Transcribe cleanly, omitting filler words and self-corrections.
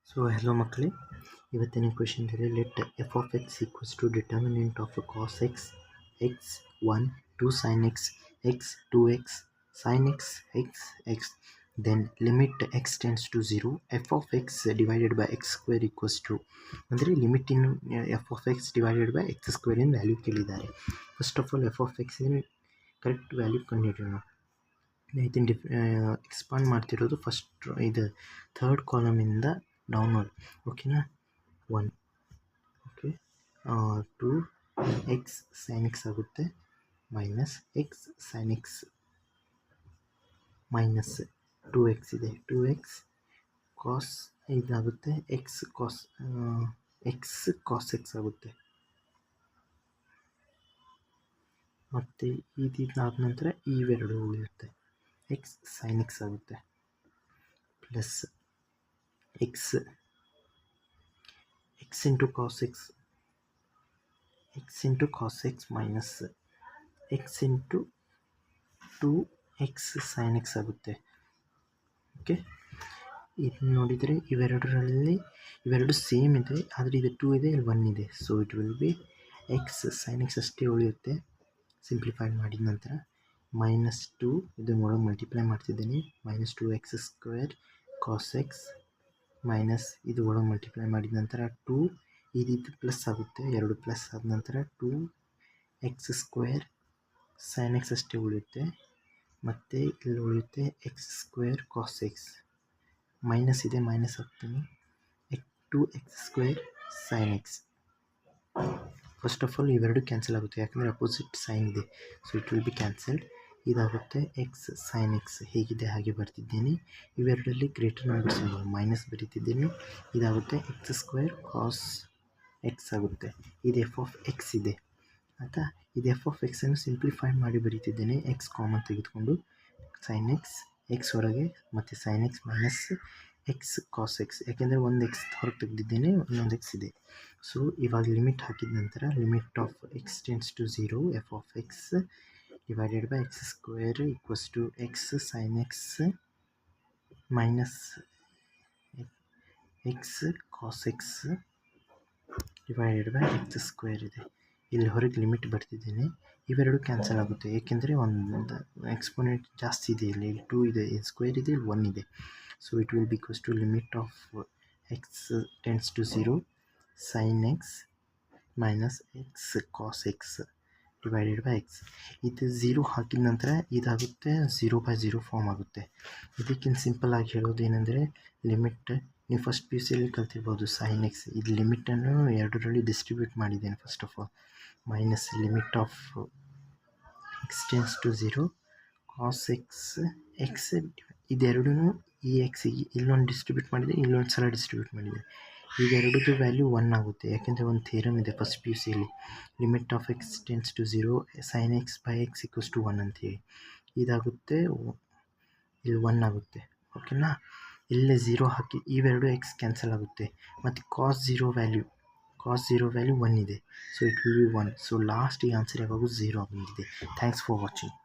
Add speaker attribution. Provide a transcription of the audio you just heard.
Speaker 1: So hello ಮಕ್ಕಳೇ, ಇವತ್ತಿನ question ಇದೆ. Let f of x equals to determinant of cos x x 1 2 sin x x 2x sin x x x then limit x tends to 0 f of x divided by x square equals to, ಅಂದರೆ limit in f of x divided by x square in value ಕೇಳಿದ್ದಾರೆ. First of all f of x correct value ಕಂಡುಹಿಡಿಯೋಣ. ಇದನ್ನು expand ಮಾಡ್ತಿರೋದು first ಇದು third ಕಾಲಮಿಂದ downward. ಓಕೆನಾ, 1 okay 2 x sine x ಆಗುತ್ತೆ, minus x sine x minus 2x ಇದೆ, 2x ಕಾಸ್ ಇದಾಗುತ್ತೆ, X cos X ಆಗುತ್ತೆ. ಮತ್ತು ಇದಾದ ನಂತರ ಇವೆರಡು ಉಳಿಯುತ್ತೆ, ಎಕ್ಸ್ ಸೈನ್ ಎಕ್ಸ್ ಆಗುತ್ತೆ, plus x into cos x minus x into 2x sine x ಆಗುತ್ತೆ. ಓಕೆ, ಇದನ್ನು ನೋಡಿದರೆ ಇವೆರಡು ಸೇಮ್ ಇದೆ, ಆದರೆ ಇದು 2 ಇದೆ, ಇಲ್ಲಿ 1 ಇದೆ. So it will be x sine x ಅಷ್ಟೇ ಉಳಿಯುತ್ತೆ. ಸಿಂಪ್ಲಿಫೈ ಮಾಡಿದ ನಂತರ -2 ಇದನ್ನು ಒಳಗೆ ಮಲ್ಟಿಪ್ಲೈ ಮಾಡ್ತಿದ್ದೀನಿ, -2x square cos x minus ಇದು ಒಳಗೆ ಮಲ್ಟಿಪ್ಲೈ ಮಾಡಿದ ನಂತರ 2 ಇದು ಪ್ಲಸ್ ಆಗುತ್ತೆ, 2 ಪ್ಲಸ್ ಆದ ನಂತರ 2x ಸ್ಕ್ವೇರ್ ಸೈನ್ ಎಕ್ಸ್ ಅಷ್ಟೇ ಉಳಿಯುತ್ತೆ. ಮತ್ತು ಇಲ್ಲಿ ಉಳಿಯುತ್ತೆ x square cos x, minus ಇದೆ ಮೈನಸ್ ಹಾಕ್ತೀನಿ, 2x square sine x. First of all ಇವೆರಡು ಕ್ಯಾನ್ಸಲ್ ಆಗುತ್ತೆ, ಯಾಕಂದರೆ ಅಪೋಸಿಟ್ ಸೈನ್ ಇದೆ. So it will be cancelled. ಇದಾಗುತ್ತೆ ಎಕ್ಸ್ ಸೈನ್ ಎಕ್ಸ್ ಹೇಗಿದೆ ಹಾಗೆ ಬರ್ತಿದ್ದೀನಿ. ಇವೆರಡರಲ್ಲಿ ಗ್ರೇಟರ್ ನಂಬರ್ಸ್ ಮೈನಸ್ ಬರೀತಿದ್ದೀನಿ. ಇದಾಗುತ್ತೆ ಎಕ್ಸ್ ಸ್ಕ್ವೇರ್ ಕಾಸ್ ಎಕ್ಸ್ ಆಗುತ್ತೆ. ಇದು ಎಫ್ ಆಫ್ ಎಕ್ಸ್ ಇದೆ ಆಯಿತಾ. ಇದು ಎಫ್ ಆಫ್ ಎಕ್ಸನ್ನು ಸಿಂಪ್ಲಿಫೈ ಮಾಡಿ ಬರೀತಿದ್ದೇನೆ, ಎಕ್ಸ್ ಕಾಮನ್ ತೆಗೆದುಕೊಂಡು ಸೈನ್ ಎಕ್ಸ್ ಹೊರಗೆ, ಮತ್ತು sine x minus x cos x, ಯಾಕೆಂದರೆ ಒಂದು ಎಕ್ಸ್ ಹೊರಗೆ ತೆಗೆದಿದ್ದೇನೆ, ಇನ್ನೊಂದು ಎಕ್ಸ್ ಇದೆ. ಸೊ ಇವಾಗ ಲಿಮಿಟ್ ಹಾಕಿದ ನಂತರ limit of x tends to 0 f of x divided by x square equals to x sine x minus x cos x divided by x square ಇದೆ. ಇಲ್ಲಿ ಹೊರಗೆ ಲಿಮಿಟ್ ಬರ್ತಿದ್ದೇನೆ, ಇವೆರಡು ಕ್ಯಾನ್ಸಲ್ ಆಗುತ್ತೆ, ಏಕೆಂದರೆ ಒಂದು ಎಕ್ಸ್ಪೋನೆಂಟ್ ಜಾಸ್ತಿ ಇದೆ, ಇಲ್ಲಿ 2 ಇದೆ, ಇಲ್ಲಿ ಸ್ಕ್ವೇರ್ ಇದೆ, ಇಲ್ಲಿ 1 ಇದೆ. So it will be equals to limit of x tends to 0 sine x minus x cos x divided by x. ಇದು 0 ಹಾಕಿದ ನಂತರ ಇದಾಗುತ್ತೆ 0/0 ಫಾರ್ಮ್ ಆಗುತ್ತೆ. ಇದಕ್ಕಿಂತ ಸಿಂಪಲ್ ಆಗಿ ಹೇಳೋದೇನೆಂದರೆ ಲಿಮಿಟ್ ನೀವು ಫಸ್ಟ್ ಪಿ ಯು ಸಿಯಲ್ಲಿ ಕಲ್ತಿರ್ಬೋದು, ಸೈನ್ ಎಕ್ಸ್ ಇದು ಲಿಮಿಟನ್ನು ಎರಡರಲ್ಲಿ ಡಿಸ್ಟ್ರಿಬ್ಯೂಟ್ ಮಾಡಿದ್ದೇನೆ. First of all minus limit of x tends to 0 cos x ಇದೆರಡೂ ಈ ಎಕ್ಸಿಗೆ ಇಲ್ಲೊಂದು ಡಿಸ್ಟ್ರಿಬ್ಯೂಟ್ ಮಾಡಿದೆ, ಇಲ್ಲೊಂದು ಸಲ ಡಿಸ್ಟ್ರಿಬ್ಯೂಟ್ ಮಾಡಿದೆ. ಇದೆರಡದು ವ್ಯಾಲ್ಯೂ 1 ಆಗುತ್ತೆ, ಯಾಕೆಂದರೆ ಒಂದು ಥಿಯರಮ್ ಇದೆ ಫಸ್ಟ್ ಪಿ ಯು ಸಿಯಲ್ಲಿ, limit of x tends to 0 sine x by x equals to 1 ಅಂತೇಳಿ. ಇದಾಗುತ್ತೆ ಇಲ್ಲಿ 1 ಆಗುತ್ತೆ. ಓಕೆನಾ, ಇಲ್ಲೇ 0 ಹಾಕಿ ಇವೆರಡು ಎಕ್ಸ್ ಕ್ಯಾನ್ಸಲ್ ಆಗುತ್ತೆ, ಮತ್ತು ಕಾಸ್ 0 ವ್ಯಾಲ್ಯೂ 1 ಇದೆ. So it will B 1. So last ಈ ಆನ್ಸರ್ ಯಾವಾಗೂ 0 ಬಂದಿದೆ. Thanks for watching.